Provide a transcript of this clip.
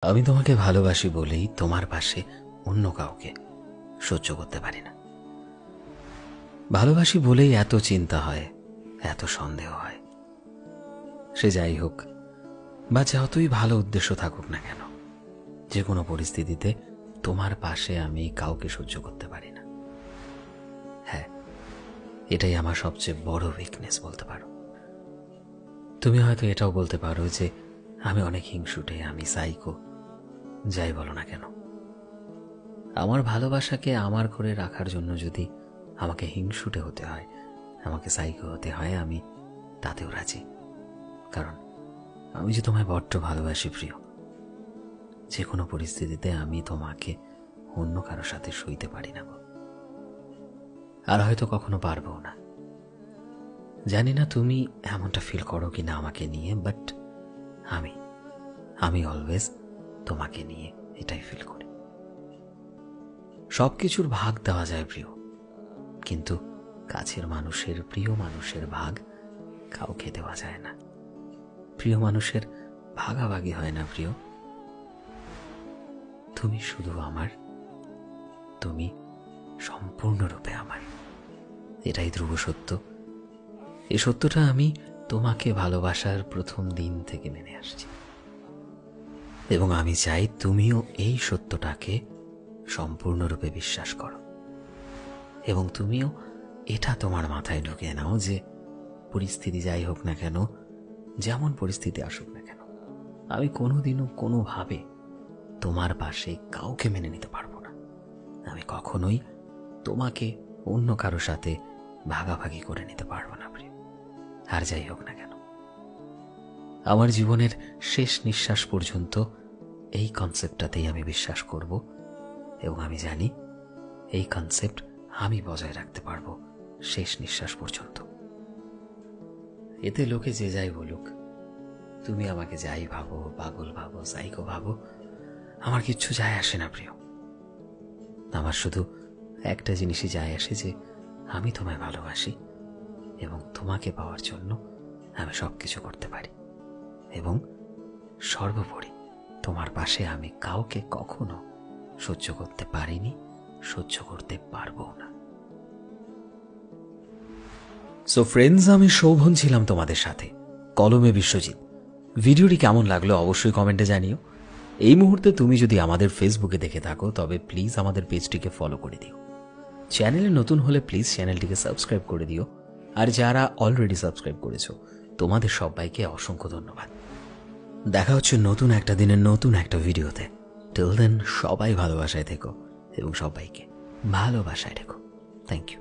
আমি তোমাকে ভালোবাসি বলেই তোমার পাশে অন্য কাউকে সহ্য করতে পারি না। ভালোবাসি বলেই এত চিন্তা হয়, এত সন্দেহ হয়। সে যাই হোক বা যতই ভালো উদ্দেশ্য থাকুক না কেন, যে কোনো পরিস্থিতিতে তোমার পাশে আমি কাউকে সহ্য করতে পারি না। হ্যাঁ, এটাই আমার সবচেয়ে বড় উইকনেস বলতে পারো। তুমি হয়তো এটাও বলতে পারো যে আমি অনেক হিংসুটে, আমি সাইকো, যাই বলো না কেন। আমার ভালোবাসাকে আমার করে রাখার জন্য যদি আমাকে হিংসুটে হতে হয়, আমাকে সাইকো হতে হয়, আমি তাতেও রাজি। কারণ আমি যে তোমায় বড্ড ভালোবাসি প্রিয়। যে কোনো পরিস্থিতিতে আমি তোমাকে অন্য কারো সাথে সইতে পারি না গো, আর হয়তো কখনো পারবো না। জানি না তুমি এমনটা ফিল করো কিনা আমাকে নিয়ে, বাট আমি অলওয়েজ তোমাকে নিয়ে এটাই ফিল করি। সবকিছুর ভাগ দেওয়া যায় প্রিয়, কিন্তু কাছের মানুষের, প্রিয় মানুষের ভাগ কাউকে দেওয়া যায় না। প্রিয় মানুষের ভাগাভাগি হয় না প্রিয়। তুমি শুধু আমার, তুমি সম্পূর্ণরূপে আমার, এটাই ধ্রুব সত্য। এই সত্যটা আমি তোমাকে ভালোবাসার প্রথম দিন থেকে মেনে আসছি, এবং আমি চাই তুমিও এই সত্যটাকে সম্পূর্ণরূপে বিশ্বাস করো, এবং তুমিও এটা তোমার মাথায় ঢুকিয়ে নাও যে পরিস্থিতি যাই হোক না কেন, যেমন পরিস্থিতি আসুক না কেন, আমি কোনোদিনও কোনোভাবে তোমার পাশে কাউকে মেনে নিতে পারবো না। আমি কখনোই তোমাকে অন্য কারো সাথে ভাগাভাগি করে নিতে পারবো না প্রিয়। আর যাই হোক না কেন, আমার জীবনের শেষ নিঃশ্বাস পর্যন্ত এই কনসেপ্টটাতেই আমি বিশ্বাস করব, এবং আমি জানি এই কনসেপ্ট আমি বজায় রাখতে পারবো শেষ নিঃশ্বাস পর্যন্ত। এতে লোকে যে যাই বলুক, তুমি আমাকে যাই ভাবো, পাগল ভাবো, সাইকো ভাবো, আমার কিচ্ছু যায় আসে না প্রিয়। আমার শুধু একটা জিনিসই যায় আসে, যে আমি তোমায় ভালোবাসি, এবং তোমাকে পাওয়ার জন্য আমি সবকিছু করতে পারি, এবং সর্বোপরি তোমার পাশে আমি কাউকে কখনো সহ্য করতে পারিনি, সহ্য করতে পারবো না। সো ফ্রেন্ডস, আমি শোভন ছিলাম তোমাদের সাথে, কলমে বিশ্বজিৎ। ভিডিওটি কেমন লাগলো অবশ্যই কমেন্টে জানিও। এই মুহূর্তে তুমি যদি আমাদের ফেসবুকে দেখে থাকো, তবে প্লিজ আমাদের পেজটিকে ফলো করে দিও। চ্যানেলে নতুন হলে প্লিজ চ্যানেলটিকে সাবস্ক্রাইব করে দিও, আর যারা অলরেডি সাবস্ক্রাইব করেছো তোমাদের সবাইকে অসংখ্য ধন্যবাদ। দেখা হচ্ছে নতুন একটা দিনের নতুন একটা ভিডিওতে। টিল দেন সবাই ভালোবাসায় থেকো এবং সবাইকে ভালোবাসায় রেখো। Thank you.